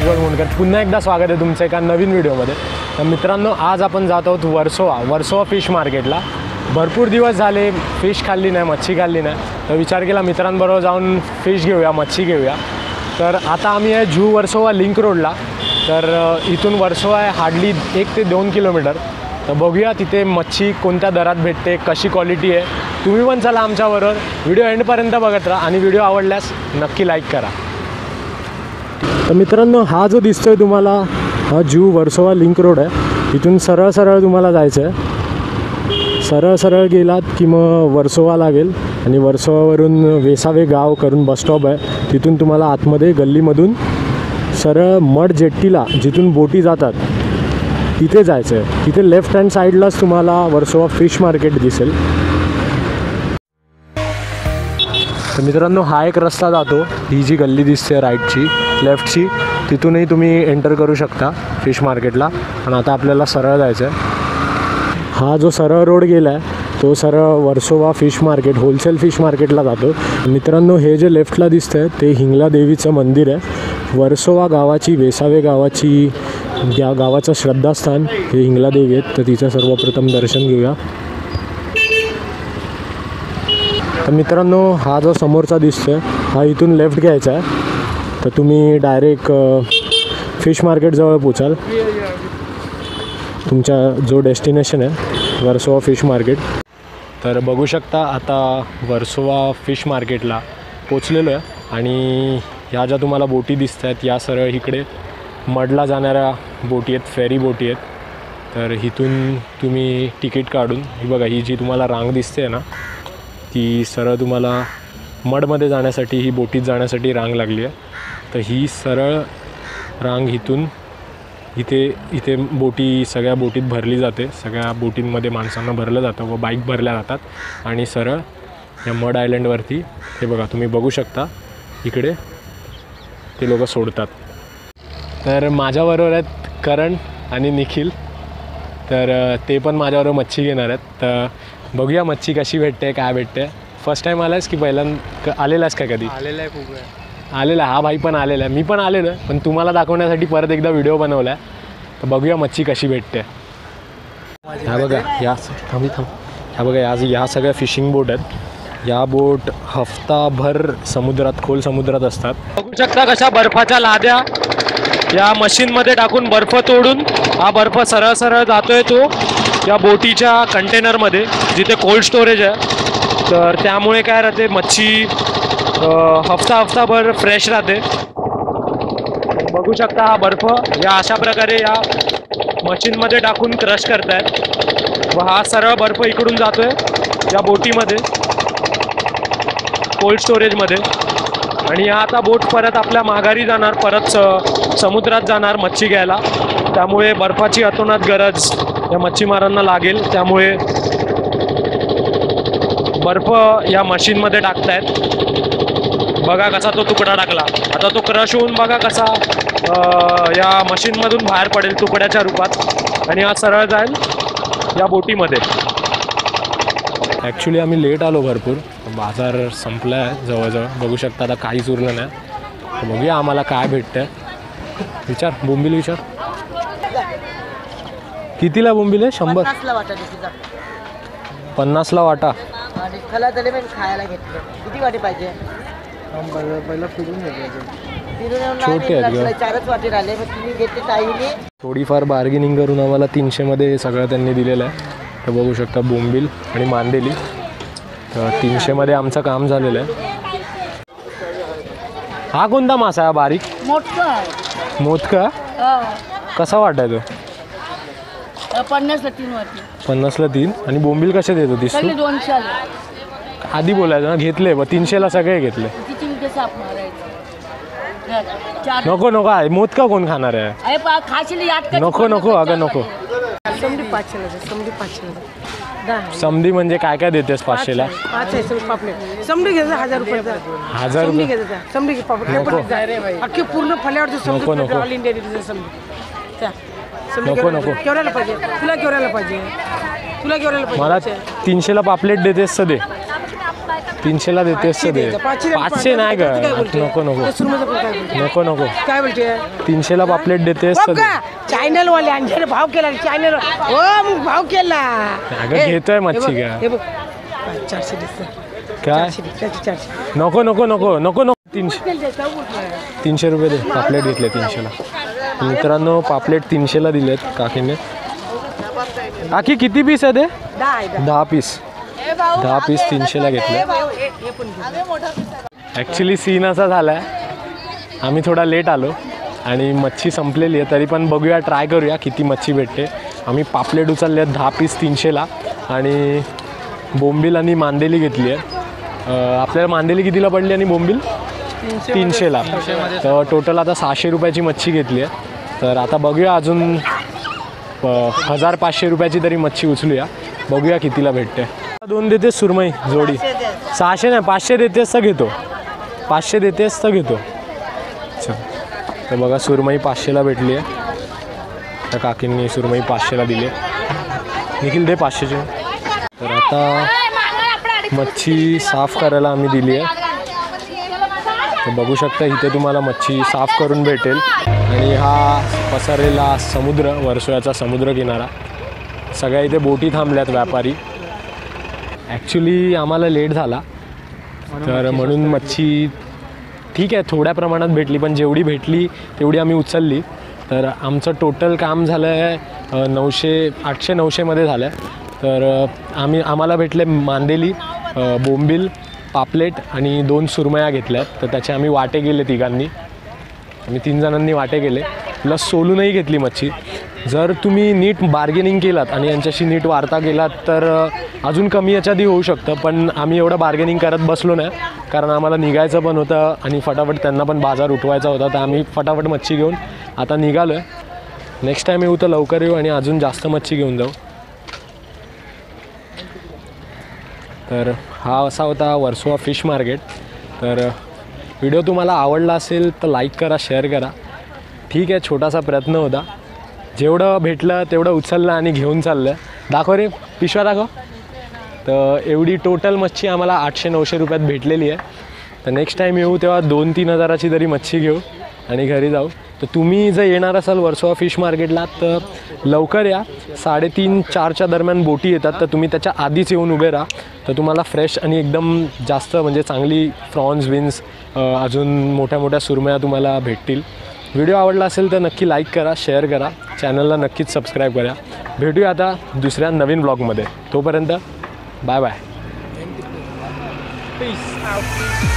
प्रज्वल मुंडकर, पुन्हा एकदा स्वागत आहे तुमचं एका नवीन व्हिडिओमध्ये। तर मित्रांनो, आज आपण जात आहोत वर्सोवा फिश मार्केटला। भरपूर दिवस झाले फिश खाल्ली नाही, मच्छी खाल्ली नाही, तर विचार केला मित्रांबरोबर जाऊन फिश घेऊया, मच्छी घेऊया। तर आता आम्ही आहे जू वर्सोवा लिंक रोडला। तर इथून वर्सोवा आहे हार्डली 1 ते 2 किलोमीटर। तर बघूया तिथे मच्छी कोणत्या दरात भेटते, कशी क्वालिटी आहे। तुम्ही पण चला आमच्याबरोबर, व्हिडिओ एंडपर्यंत बघत राहा आणि व्हिडिओ आवडल्यास नक्की लाईक करा। तर मित्रांनो, हा जो दिसतोय तुम्हाला हा जू वर्सोवा लिंक रोड आहे। इथून सरळ सरळ तुम्हाला जायचं आहे। सरळ सरळ गेलात की मग वर्सोवा लागेल आणि वर्सोवावरून वेसावे गाव करून बस स्टॉप आहे। तिथून तुम्हाला आतमध्ये गल्लीमधून सरळ मड जेट्टीला जिथून बोटी जातात तिथे जायचं आहे। तिथे लेफ्ट हँड साईडलाच तुम्हाला वर्सोवा फिश मार्केट दिसेल। तर मित्रांनो, हा एक रस्ता जातो, ही जी गल्ली दिसते राईटची लेफ्टची, तिथूनही तुम्ही एंटर करू शकता फिश मार्केटला। पण आता आपल्याला सरळ जायचं आहे। हा जो सरळ रोड गेला आहे तो सरळ Versova fish market, wholesale fish मार्केटला जातो। मित्रांनो, हे जे लेफ्टला दिसतं आहे ते हिंगला देवीचं मंदिर आहे। वर्सोवा गावाची, वेसावे गावाची, या गावाचं श्रद्धास्थान हे हिंगला देवी आहेत। तर तिचं सर्वप्रथम दर्शन घेऊया। तर मित्रांनो, हा जो समोरचा दिसतोय हा इथून लेफ्ट घ्यायचा आहे, तर तुम्ही डायरेक्ट फिश मार्केटजवळ पोचाल। तुमचा जो डेस्टिनेशन आहे वर्सोवा फिश मार्केट। तर बघू शकता आता वर्सोवा फिश मार्केटला पोचलेलो आहे आणि ह्या ज्या तुम्हाला बोटी दिसत आहेत या सरळ इकडे मडला जाणाऱ्या बोटी आहेत, फेरी बोटी आहेत। तर इथून तुम्ही तिकीट काढून, ही बघा ही जी तुम्हाला रांग दिसते ना, ती सरळ तुम्हाला मडमध्ये जाण्यासाठी, ही बोटीत जाण्यासाठी रांग लागली आहे। तर ही सरळ रांग इथून इथे बोटी, सगळ्या बोटीत भरली जाते। सगळ्या बोटींमध्ये माणसांना भरलं जातं व बाईक भरल्या जातात आणि सरळ या मड आयलंडवरती हे बघा तुम्ही बघू शकता इकडे ते लोक सोडतात। तर माझ्याबरोबर आहेत करण आणि निखिल, तर ते पण माझ्याबरोबर मच्छी घेणार आहेत। तर बघूया मच्छी कशी भेटते, काय भेटते। फर्स्ट टाईम आलायस की पहिल्यांदा आलेलास का? कधी आलेला आहे, खूप वेळा आलेला। हा भाई पण आलेला आहे, मी पण आलेलो आहे, पण तुम्हाला दाखवण्यासाठी परत एकदा व्हिडिओ बनवला आहे। तर बघूया मच्छी कशी भेटते। ह्या बघा ह्या ह्या बघा या सगळ्या फिशिंग बोट आहेत। या बोट हफ्ताभर समुद्रात, खोल समुद्रात असतात। बघू शकता कशा बर्फाच्या लाद्या या मशीनमध्ये टाकून बर्फ तोडून हा बर्फ सरळ सरळ जातोय तो या बोटीच्या कंटेनरमध्ये, जिथे कोल्ड स्टोरेज आहे। तर त्यामुळे काय राहते, मच्छी हफ्ताभर फ्रेश राहते। बघू शकता हा बर्फ या अशा प्रकारे या मशीनमध्ये टाकून क्रश करतायत व हा सरळ बर्फ इकडून जातोय या बोटीमध्ये, कोल्ड स्टोरेजमध्ये। आणि या आता बोट परत आपल्या माघारी जाणार, परत समुद्रात जाणार मच्छी घ्यायला। त्यामुळे बर्फाची अतोनात गरज या मच्छीमारांना लागेल, त्यामुळे बर्फ या मशीनमध्ये टाकतायत। बघा कसा तो तुकडा टाकला, आता तो क्रश होऊन बघा कसा या मशीनमधून बाहेर पडेल तुकड्याच्या रूपात आणि हा सरळ जाईल या बोटीमध्ये। ॲक्च्युली आम्ही लेट आलो भरपूर, बाजार संपला आहे जवळजवळ। बघू शकता आता काहीच उरलं नाही। तर बघूया आम्हाला काय भेटतं। विचार, बोंबील विचार, कितीला बोंबील आहे? 100 50ला वाटा। खायला घेतलं किती वाटे पाहिजे? पहिला फिरून छोटे आहेत, 4च वाटे राहिले, मग तुम्ही घेतले ताईने। थोडीफार बार्गेनिंग करून आम्हाला 300मध्ये सगळं त्यांनी दिलेलं आहे। तर बघू शकता बोंबील आणि मांदेली, तर 300मध्ये आमचं काम झालेलं आहे। हा कोणता मासा आहे? बारीक मोदका कसा वाटायचो? 50ला 3 वाटी, 50ला 3। आणि बोंबील कसे देतो? 200 आधी बोलायचं ना, घेतले 300ला सगळे घेतले। नको नको आहे, मोदका कोण खाणार आहे? नको अगं नको। समधी म्हणजे काय काय देतेस 500ला? 1000 रुपये, 1000 रुपये पूर्ण फल्यावर नको नको ऑल इंडिया नको नको केवढ्याला पाहिजे तुला? केवढ्याला पाहिजे तुला? केवढ्याला पाहिजे? मला 300ला पापलेट देतेस तर दे। 300ला देतेस तर दे. 500 नाही का, नको नको नको नको. काय बोलते 300ला पापलेट देतेस तर दे. चॅनल वाले आणखी भाव केला चॅनल हो मग भाव केला अगं घेतोय मच्छी का हे बघ 400 दिसतं काय 400 नको नको नको नको नको 300 रुपये दे. पापलेट घेतले 300ला. मित्रांनो पापलेट 300ला दिलेत काकीने. काकी किती पीस आहे ते 10 पीस 300ला घेतले. ॲक्च्युली सीन असा झाला आहे आम्ही थोडा लेट आलो आणि मच्छी संपलेली आहे तरी पण बघूया ट्राय करूया किती मच्छी भेटते. आम्ही पापलेट उचलले आहेत 10 पीस 300ला आणि बोंबील आणि मांदेली घेतली आहे. आपल्याला मांदेली कितीला पडली आणि बोंबील 300ला. तर टोटल आता 600 रुपयाची मच्छी घेतली आहे. तर आता बघूया अजून 1500 रुपयाची तरी मच्छी उचलूया. बघूया कितीला भेटते. 2 देतेस सुरमई जोडी 600 नाही 500 देतेस तर घेतो. 500 देतेस तर घेतो. चल तर बघा सुरमई 500ला भेटली आहे. त्या काकींनी सुरमई 500ला दिली आहे. निखिल दे 500चे. तर आता मच्छी साफ करायला आम्ही दिली आहे. तर बघू शकता इथे तुम्हाला मच्छी साफ करून भेटेल. आणि हा पसरलेला समुद्र वर्सोव्याचा समुद्र किनारा. सगळ्या इथे बोटी थांबल्यात व्यापारी. ॲक्च्युली आम्हाला लेट झाला तर म्हणून मच्छी ठीक आहे थोड्या प्रमाणात भेटली पण जेवढी भेटली तेवढी आम्ही उचलली. तर आमचं टोटल काम झालं आहे 800-900मध्ये झालं आहे. तर आम्हाला भेटले मांदेली बोंबील पापलेट आणि 2 सुरमया घेतल्यात. तर त्याचे आम्ही वाटे गेले तिघांनी. आम्ही 3 जणांनी वाटे गेले प्लस सोलूनही घेतली मच्छी. जर तुम्ही नीट बार्गेनिंग केलात आणि यांच्याशी नीट वार्ता केलात तर अजून कमी याच्याआधी होऊ शकतं. पण आम्ही एवढं बार्गेनिंग करत बसलो नाही कारण आम्हाला निघायचं पण होतं आणि फटाफट त्यांना पण बाजार उठवायचा होता. तर आम्ही फटाफट मच्छी घेऊन आता निघालो आहे. नेक्स्ट टाईम येऊ तर लवकर येऊ आणि अजून जास्त मच्छी घेऊन जाऊ. तर हा असा होता वर्सोवा फिश मार्केट. तर व्हिडिओ तुम्हाला आवडला असेल तर लाईक करा शेअर करा. ठीक आहे छोटासा प्रयत्न होता. जेवढं भेटलं तेवढं उचललं आणि घेऊन चाललं. दाखव रे पिशव्या दाखव. तर एवढी टोटल मच्छी आम्हाला 800-900 रुपयात भेटलेली आहे. तर नेक्स्ट टाईम येऊ तेव्हा 2-3 हजाराची तरी मच्छी घेऊ आणि घरी जाऊ. तर तुम्ही जर येणार असाल वर्सोवा फिश मार्केटला तर लवकर या. 3:30-4च्या दरम्यान बोटी येतात. तर तुम्ही त्याच्या आधीच येऊन उभे राहा. तर तुम्हाला फ्रेश आणि एकदम जास्त म्हणजे चांगली प्रॉन्स विन्स अजून मोठ्या मोठ्या सुरमया तुम्हाला भेटतील. व्हिडिओ आवडला असेल तर नक्की लाईक करा शेअर करा. चॅनलला नक्कीच सबस्क्राईब करा. भेटूया आता दुसऱ्या नवीन ब्लॉगमध्ये. तोपर्यंत बाय बाय. Peace out.